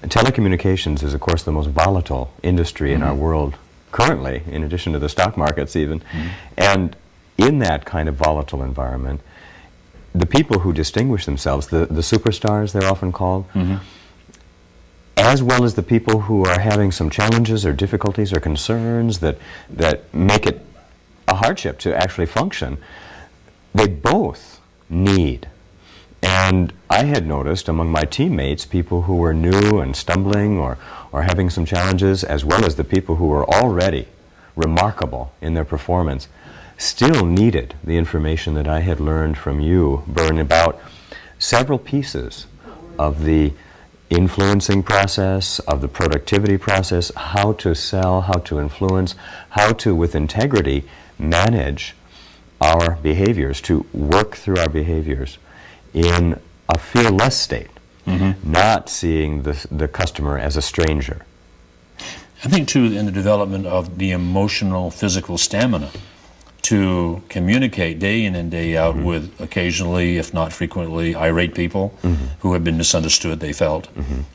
telecommunications is, of course, the most volatile industry in our world currently, in addition to the stock markets even. And in that kind of volatile environment, the people who distinguish themselves, the superstars they're often called, as well as the people who are having some challenges or difficulties or concerns that make it a hardship to actually function, they both need. And I had noticed among my teammates, people who were new and stumbling or having some challenges, as well as the people who were already remarkable in their performance, still needed the information that I had learned from you, Bern, about several pieces of the influencing process, of the productivity process, how to sell, how to influence, how to, with integrity, manage our behaviors, to work through our behaviors in a fearless state, not seeing the customer as a stranger. I think, too, in the development of the emotional, physical stamina to communicate day in and day out with occasionally, if not frequently, irate people who have been misunderstood, they felt,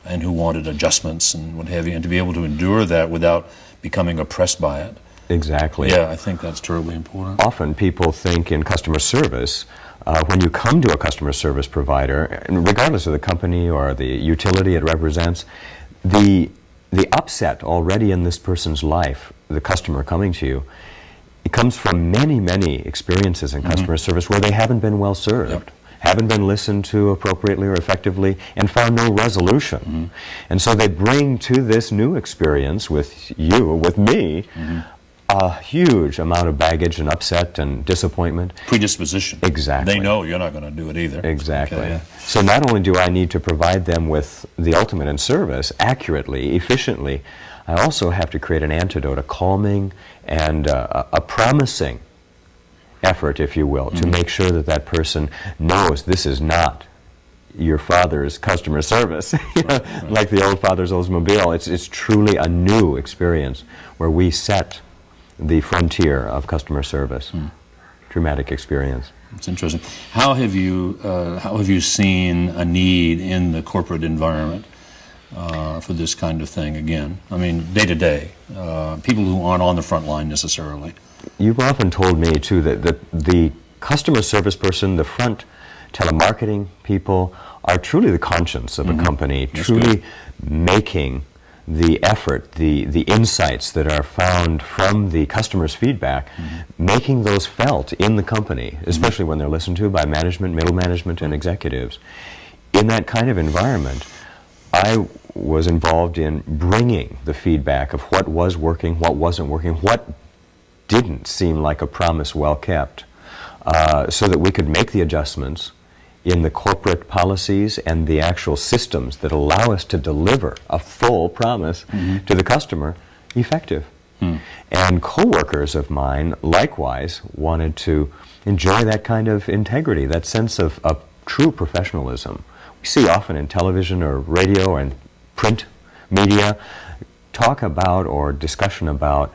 and who wanted adjustments and what have you, and to be able to endure that without becoming oppressed by it. Exactly. Yeah, I think that's terribly important. Often people think in customer service, when you come to a customer service provider, and regardless of the company or the utility it represents, the upset already in this person's life, the customer coming to you, it comes from many, many experiences in customer service where they haven't been well served, haven't been listened to appropriately or effectively, and found no resolution. And so they bring to this new experience with you, with me, a huge amount of baggage and upset and disappointment. Predisposition. Exactly. They know you're not going to do it either. Exactly. Okay, yeah. So not only do I need to provide them with the ultimate in service, accurately, efficiently, I also have to create an antidote, a calming and a promising effort, if you will, to make sure that that person knows this is not your father's customer service, like the old father's Oldsmobile. It's truly a new experience where we set the frontier of customer service. Dramatic experience. It's interesting. How have you seen a need in the corporate environment for this kind of thing again? I mean, day to day, people who aren't on the front line necessarily. You've often told me, too, that the customer service person, the front telemarketing people, are truly the conscience of a company, That's truly good. making the effort, the insights that are found from the customer's feedback, making those felt in the company, especially when they're listened to by management, middle management, and executives. In that kind of environment, I was involved in bringing the feedback of what was working, what wasn't working, what didn't seem like a promise well kept, so that we could make the adjustments in the corporate policies and the actual systems that allow us to deliver a full promise to the customer effective. And coworkers of mine likewise wanted to enjoy that kind of integrity, that sense of true professionalism. We see often in television or radio and print media talk about or discussion about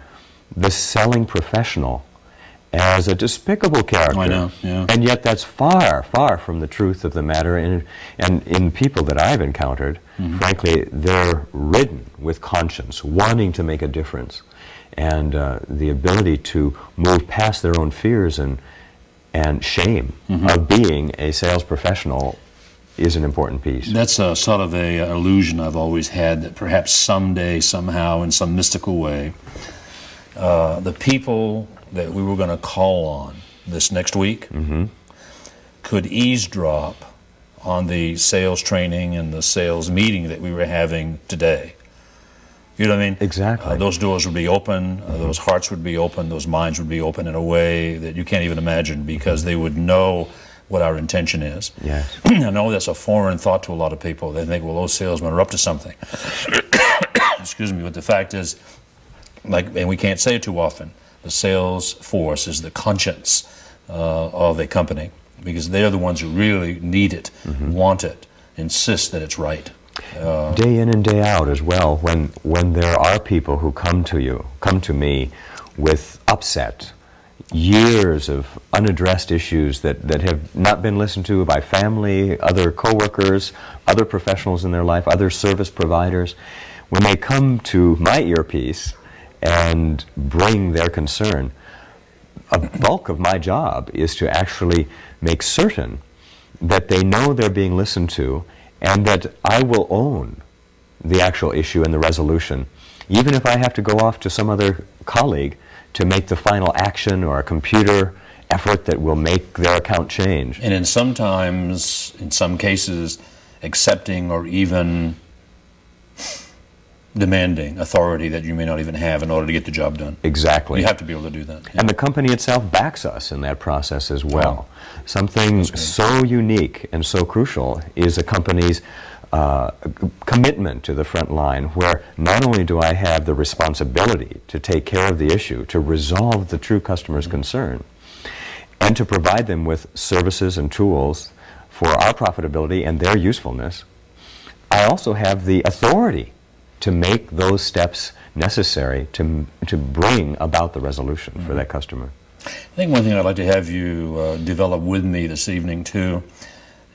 the selling professional as a despicable character. I know, yeah. And yet that's far, far from the truth of the matter. And in people that I've encountered, frankly, they're ridden with conscience, wanting to make a difference. And the ability to move past their own fears and shame of being a sales professional is an important piece. That's a sort of a illusion I've always had that perhaps someday, somehow, in some mystical way, the people that we were going to call on this next week could eavesdrop on the sales training and the sales meeting that we were having today. You know what I mean? Exactly. Those doors would be open, those hearts would be open, those minds would be open in a way that you can't even imagine, because they would know what our intention is. Yes. I know that's a foreign thought to a lot of people. They think, well, those salesmen are up to something. Excuse me, but the fact is, and we can't say it too often, the sales force is the conscience of a company, because they're the ones who really need it, want it, insist that it's right. Day in and day out as well, when there are people who come to me with upset years of unaddressed issues that have not been listened to by family, other coworkers, other professionals in their life, other service providers, when they come to my earpiece and bring their concern, a bulk of my job is to actually make certain that they know they're being listened to and that I will own the actual issue and the resolution, even if I have to go off to some other colleague to make the final action or a computer effort that will make their account change. And in some cases, accepting or even demanding authority that you may not even have in order to get the job done. Exactly. You have to be able to do that. Yeah. And the company itself backs us in that process as well. Something so unique and so crucial is a company's commitment to the front line, where not only do I have the responsibility to take care of the issue, to resolve the true customer's concern, and to provide them with services and tools for our profitability and their usefulness, I also have the authority to make those steps necessary to bring about the resolution for that customer. I think one thing I'd like to have you develop with me this evening too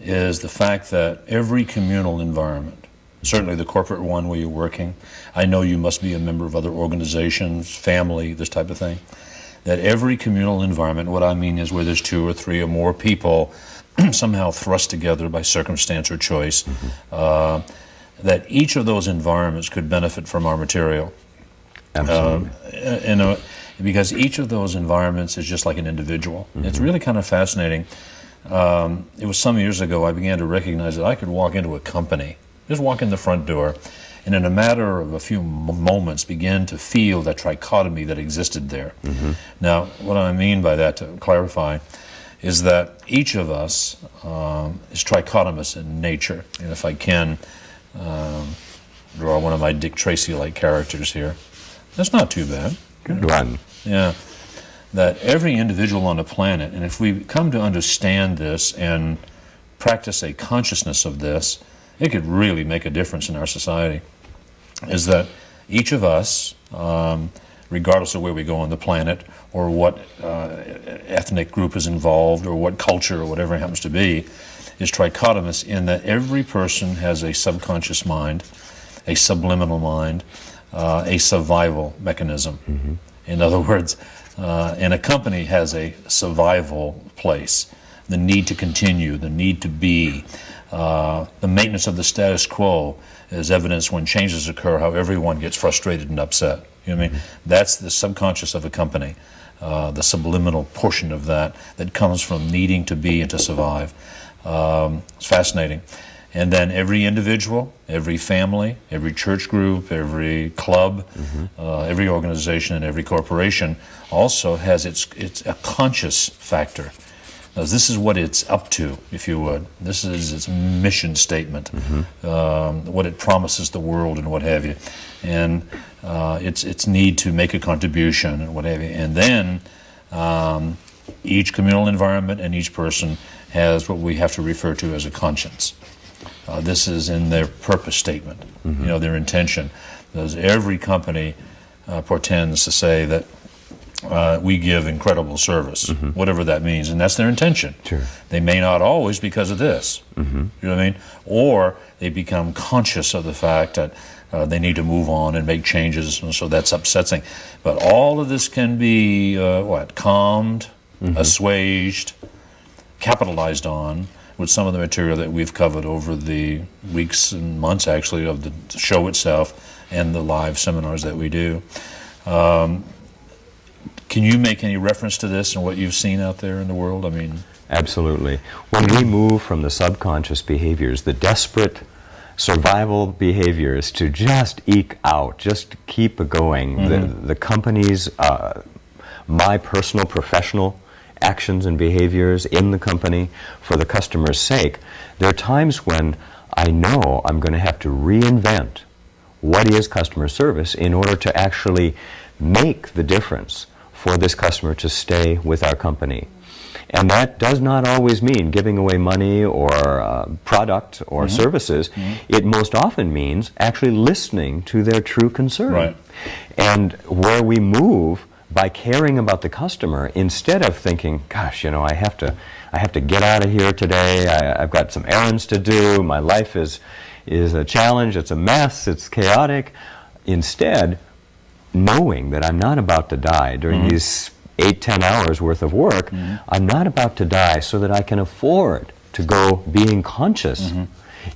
is the fact that every communal environment, certainly the corporate one where you're working, I know you must be a member of other organizations, family, this type of thing, that every communal environment, what I mean is where there's 2 or 3 or more people somehow thrust together by circumstance or choice, that each of those environments could benefit from our material. Absolutely. Because each of those environments is just like an individual. It's really kind of fascinating. It was some years ago I began to recognize that I could walk into a company, just walk in the front door, and in a matter of a few moments begin to feel that trichotomy that existed there. Now, what I mean by that, to clarify, is that each of us is trichotomous in nature. And if I can draw one of my Dick Tracy-like characters here, that's not too bad. Good one. Yeah. That every individual on the planet, and if we come to understand this and practice a consciousness of this, it could really make a difference in our society, is that each of us, regardless of where we go on the planet or what ethnic group is involved or what culture or whatever it happens to be, is trichotomous in that every person has a subconscious mind, a subliminal mind, a survival mechanism. In other words, and a company has a survival place, the need to continue, the need to be, the maintenance of the status quo is evidence when changes occur, how everyone gets frustrated and upset. You know what I mean? That's the subconscious of a company, the subliminal portion of that comes from needing to be and to survive. It's fascinating. And then every individual, every family, every church group, every club, every organization, and every corporation also has its a conscious factor. Now, this is what it's up to, if you would. This is its mission statement, what it promises the world and what have you, and its need to make a contribution and what have you. And then each communal environment and each person has what we have to refer to as a conscience. This is in their purpose statement, their intention. Because every company portends to say that we give incredible service, whatever that means, and that's their intention. Sure. They may not always because of this, you know what I mean? Or they become conscious of the fact that they need to move on and make changes, and so that's upsetting. But all of this can be, calmed, assuaged, capitalized on with some of the material that we've covered over the weeks and months, actually, of the show itself and the live seminars that we do. Can you make any reference to this and what you've seen out there in the world? I mean, absolutely. When we move from the subconscious behaviors, the desperate survival behaviors, to just eke out, just keep going, the company's, my personal, professional actions and behaviors in the company for the customer's sake, there are times when I know I'm going to have to reinvent what is customer service in order to actually make the difference for this customer to stay with our company. And that does not always mean giving away money or product or services. It most often means actually listening to their true concern. Right. And where we move by caring about the customer, instead of thinking, gosh, I have to get out of here today, I've got some errands to do, my life is a challenge, it's a mess, it's chaotic. Instead, knowing that I'm not about to die during these 8-10 hours worth of work, I'm not about to die so that I can afford to go being conscious.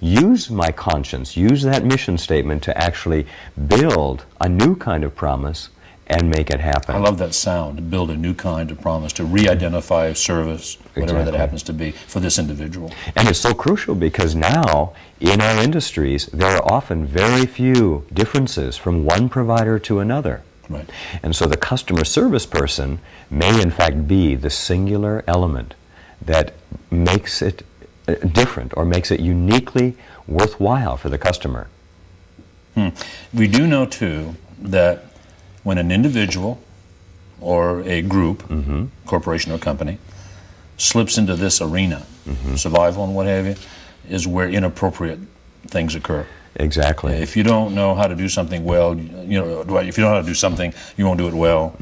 Use my conscience, use that mission statement to actually build a new kind of promise and make it happen. I love that sound, to build a new kind of promise, to re-identify service, whatever that happens to be, for this individual. And it's so crucial because now, in our industries, there are often very few differences from one provider to another. Right. And so the customer service person may in fact be the singular element that makes it different or makes it uniquely worthwhile for the customer. We do know, too, that when an individual or a group, corporation or company, slips into this arena, survival and what have you, is where inappropriate things occur. Exactly. If you don't know how to do something well, if you don't know how to do something, you won't do it well.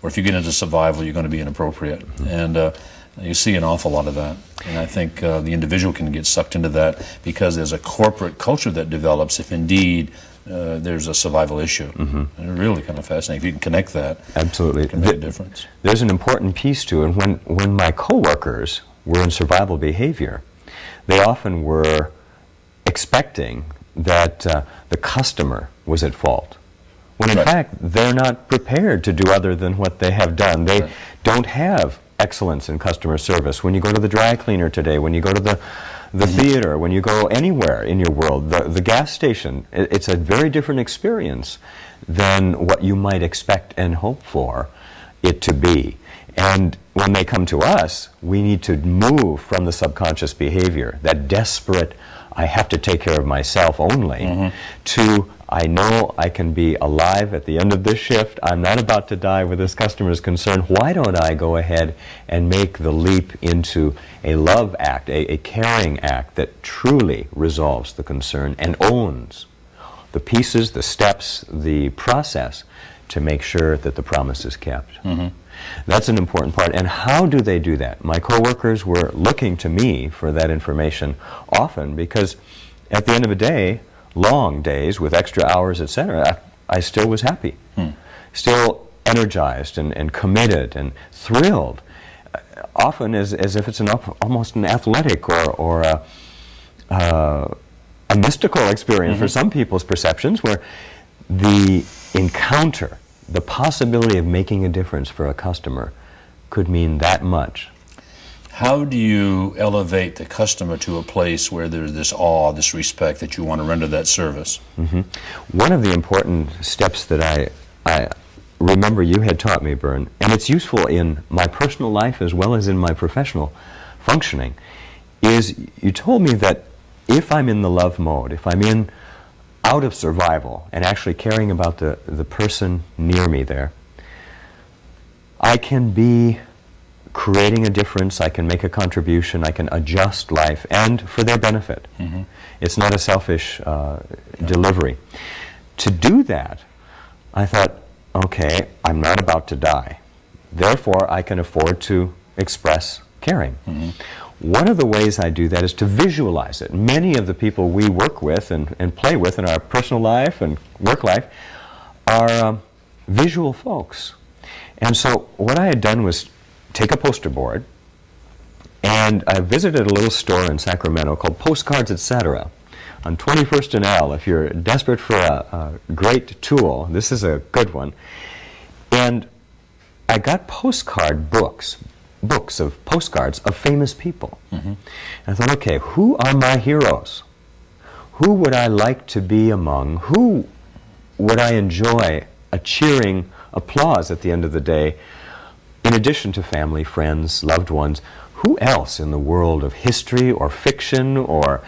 Or if you get into survival, you're going to be inappropriate. And you see an awful lot of that. And I think the individual can get sucked into that because there's a corporate culture that develops if indeed there's a survival issue. And it's really kind of fascinating. If you can connect that, absolutely, it can make a difference. There's an important piece to it. When my coworkers were in survival behavior, they often were expecting that the customer was at fault, when in fact they're not prepared to do other than what they have done. They don't have excellence in customer service. When you go to the dry cleaner today, when you go to the theater, when you go anywhere in your world, the gas station, it's a very different experience than what you might expect and hope for it to be. And when they come to us, we need to move from the subconscious behavior, that desperate, I have to take care of myself only, to I know I can be alive at the end of this shift. I'm not about to die where this customer is concerned. Why don't I go ahead and make the leap into a love act, a caring act that truly resolves the concern and owns the pieces, the steps, the process to make sure that the promise is kept. That's an important part. And how do they do that? My coworkers were looking to me for that information often because at the end of the day, long days with extra hours, etc., I still was happy, still energized and committed and thrilled, often as if it's almost an athletic or a mystical experience for some people's perceptions, where the encounter, the possibility of making a difference for a customer could mean that much. How do you elevate the customer to a place where there's this awe, this respect that you want to render that service? One of the important steps that I remember you had taught me, Bern, and it's useful in my personal life as well as in my professional functioning, is you told me that if I'm in the love mode, if I'm out of survival and actually caring about the person near me there, I can be creating a difference, I can make a contribution, I can adjust life, and for their benefit. It's not a selfish delivery. To do that, I thought, okay, I'm not about to die. Therefore, I can afford to express caring. One of the ways I do that is to visualize it. Many of the people we work with and play with in our personal life and work life are visual folks. And so what I had done was take a poster board, and I visited a little store in Sacramento called Postcards Etc. on 21st and L. If you're desperate for a great tool, this is a good one. And I got books of postcards of famous people. And I thought, okay, who are my heroes? Who would I like to be among? Who would I enjoy a cheering applause at the end of the day? In addition to family, friends, loved ones, who else in the world of history or fiction or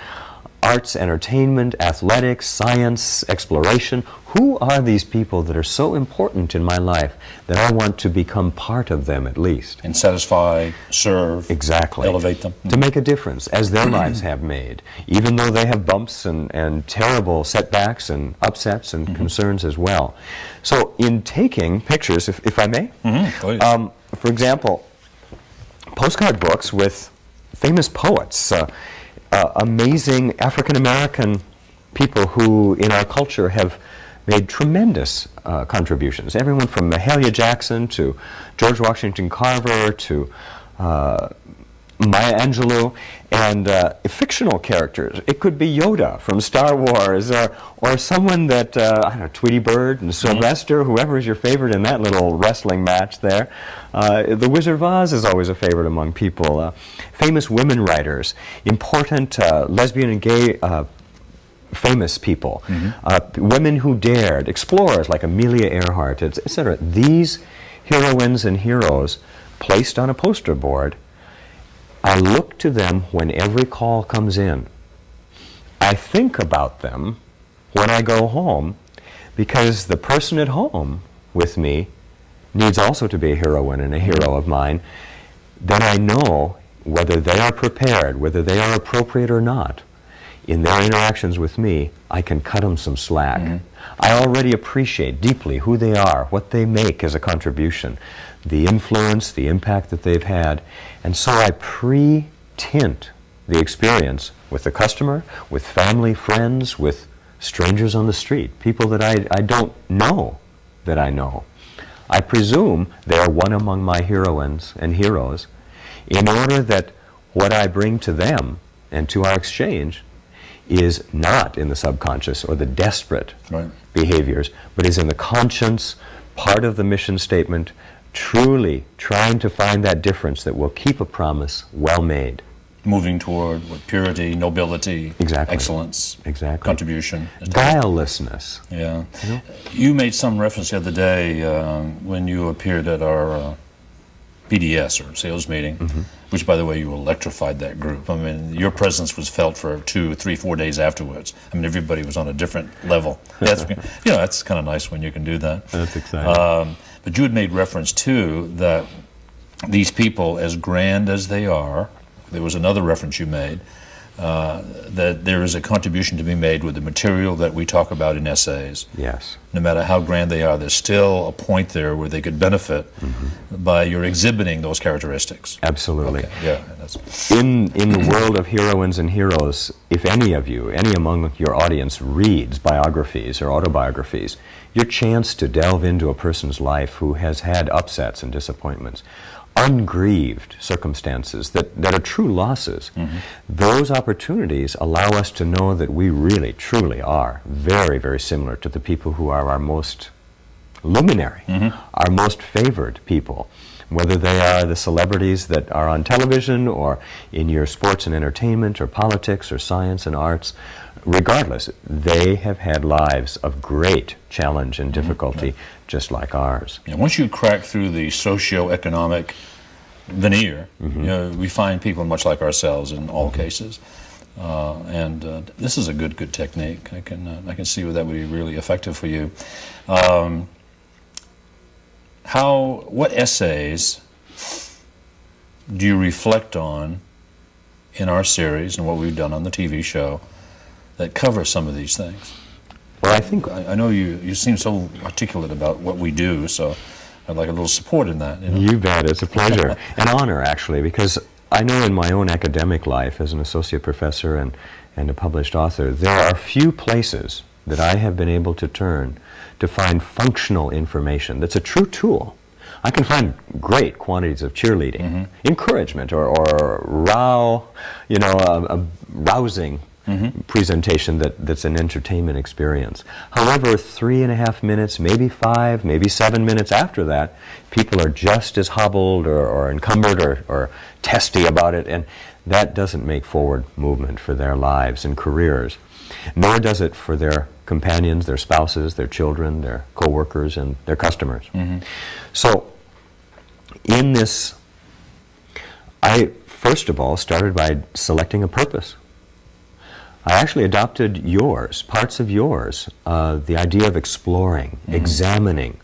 arts, entertainment, athletics, science, exploration. Who are these people that are so important in my life that I want to become part of them at least? And satisfy, serve, Exactly. elevate them. To make a difference, as their lives have made, even though they have bumps and terrible setbacks and upsets and concerns as well. So in taking pictures, if I may, Please. for example, postcard books with famous poets, amazing African-American people who in our culture have made tremendous contributions. Everyone from Mahalia Jackson to George Washington Carver to Maya Angelou, and fictional characters. It could be Yoda from Star Wars, or someone that, I don't know, Tweety Bird and Sylvester, whoever is your favorite in that little wrestling match there. The Wizard of Oz is always a favorite among people. Famous women writers, important lesbian and gay famous people, women who dared, explorers like Amelia Earhart, etc. These heroines and heroes placed on a poster board, I look to them when every call comes in. I think about them when I go home, because the person at home with me needs also to be a heroine and a hero of mine. Then I know whether they are prepared, whether they are appropriate or not. In their interactions with me, I can cut them some slack. I already appreciate deeply who they are, what they make as a contribution, the influence, the impact that they've had. And so I pre-tint the experience with the customer, with family, friends, with strangers on the street, people that I don't know that I know. I presume they are one among my heroines and heroes in order that what I bring to them and to our exchange is not in the subconscious or the desperate behaviors, but is in the conscience, part of the mission statement, truly trying to find that difference that will keep a promise well made. Moving toward purity, nobility, Exactly. excellence, Exactly. contribution. Guilelessness. Yeah. You made some reference the other day when you appeared at our PDS, or sales meeting, which, by the way, you electrified that group. I mean, your presence was felt for 2, 3, 4 days afterwards. I mean, everybody was on a different level. That's, that's kind of nice when you can do that. That's exciting. But you had made reference, too, that these people, as grand as they are, there was another reference you made, that there is a contribution to be made with the material that we talk about in essays. Yes. No matter how grand they are, there's still a point there where they could benefit by your exhibiting those characteristics. Absolutely. Okay. Yeah. That's... In the world of heroines and heroes, if any of you, any among your audience reads biographies or autobiographies, your chance to delve into a person's life who has had upsets and disappointments, ungrieved circumstances that are true losses, those opportunities allow us to know that we really, truly are very, very similar to the people who are our most luminary, our most favored people, whether they are the celebrities that are on television or in your sports and entertainment or politics or science and arts. Regardless, they have had lives of great challenge and difficulty, just like ours. And once you crack through the socio-economic veneer, we find people much like ourselves in all cases. And this is a good technique. I can see where that would be really effective for you. What essays do you reflect on in our series and what we've done on the TV show that cover some of these things? Well, I think I know you seem so articulate about what we do, so I'd like a little support in that. You bet. It's a pleasure. An honor, actually, because I know in my own academic life as an associate professor and a published author, there are few places that I have been able to turn to find functional information that's a true tool. I can find great quantities of cheerleading, encouragement, or a rousing presentation that's an entertainment experience. However, 3.5 minutes, maybe 5, maybe 7 minutes after that, people are just as hobbled or encumbered or testy about it, and that doesn't make forward movement for their lives and careers, nor does it for their companions, their spouses, their children, their co-workers, and their customers. So, in this, I first of all started by selecting a purpose. I actually adopted yours, parts of yours, the idea of exploring, examining,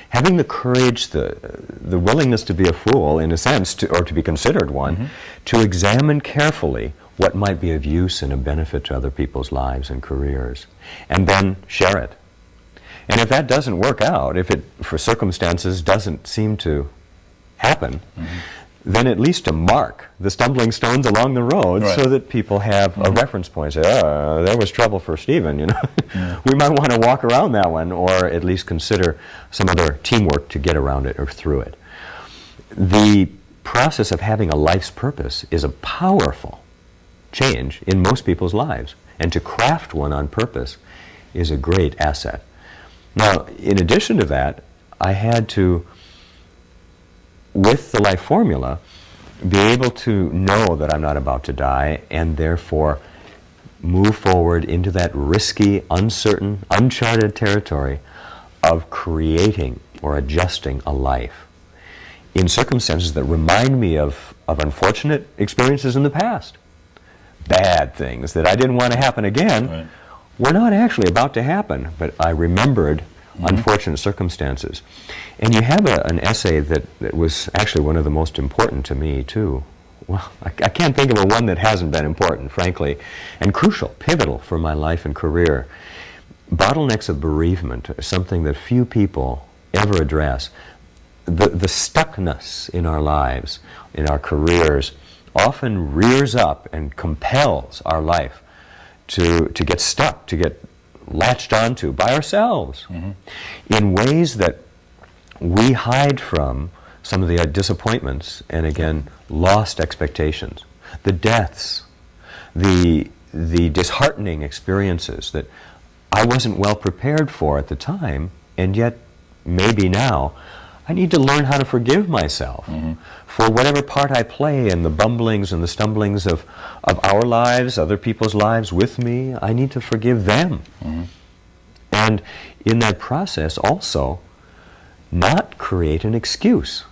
having the courage, the willingness to be a fool, in a sense, or to be considered one, to examine carefully what might be of use and of benefit to other people's lives and careers, and then share it. And if that doesn't work out, if it, for circumstances, doesn't seem to happen, then at least to mark the stumbling stones along the road, right, so that people have a reference point. Say, oh, there was trouble for Stephen, you know. We might want to walk around that one, or at least consider some other teamwork to get around it or through it. The process of having a life's purpose is a powerful change in most people's lives, and to craft one on purpose is a great asset. Now, in addition to that, I had to, with the life formula, be able to know that I'm not about to die, and therefore move forward into that risky, uncertain, uncharted territory of creating or adjusting a life in circumstances that remind me of unfortunate experiences in the past. Bad things that I didn't want to happen again, right, were not actually about to happen, but I remembered unfortunate circumstances. And you have an essay that was actually one of the most important to me, too. Well, I can't think of a one that hasn't been important, frankly, and crucial, pivotal for my life and career. Bottlenecks of bereavement are something that few people ever address. The stuckness in our lives, in our careers, often rears up and compels our life to get stuck, to get latched onto by ourselves in ways that we hide from some of the disappointments and, again, lost expectations, the deaths, the disheartening experiences that I wasn't well prepared for at the time, and yet maybe now I need to learn how to forgive myself for whatever part I play in the bumblings and the stumblings of our lives, other people's lives with me. I need to forgive them. And in that process also, not create an excuse.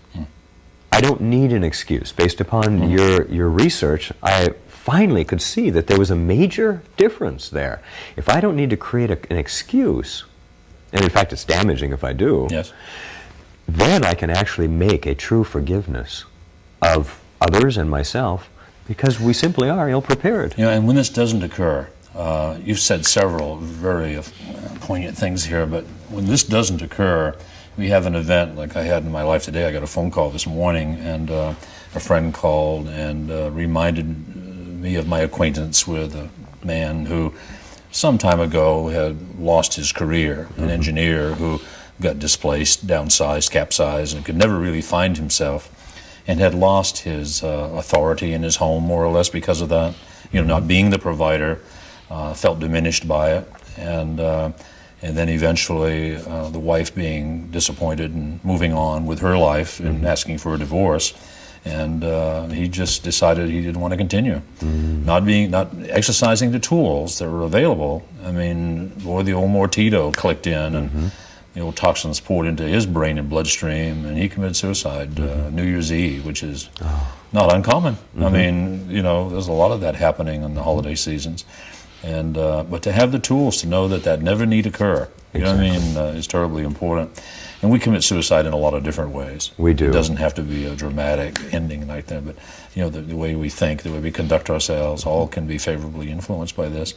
I don't need an excuse. Based upon your research, I finally could see that there was a major difference there. If I don't need to create an excuse, and in fact it's damaging if I do, yes, then I can actually make a true forgiveness of others and myself, because we simply are ill-prepared. You know, and when this doesn't occur, you've said several very poignant things here, but when this doesn't occur, we have an event like I had in my life today. I got a phone call this morning, and a friend called and reminded me of my acquaintance with a man who some time ago had lost his career, an engineer who got displaced, downsized, capsized, and could never really find himself, and had lost his authority in his home, more or less, because of that. You know, not being the provider, felt diminished by it, and then eventually the wife being disappointed and moving on with her life and asking for a divorce, and he just decided he didn't want to continue, not exercising the tools that were available. I mean, boy, the old Mortito clicked in, and the old toxins poured into his brain and bloodstream, and he committed suicide New Year's Eve, which is not uncommon. I mean, you know, there's a lot of that happening in the holiday seasons. And but to have the tools to know that never need occur, you know what I mean, is terribly important. And we commit suicide in a lot of different ways. We do. It doesn't have to be a dramatic ending like that, but you know, the way we think, the way we conduct ourselves, all can be favorably influenced by this.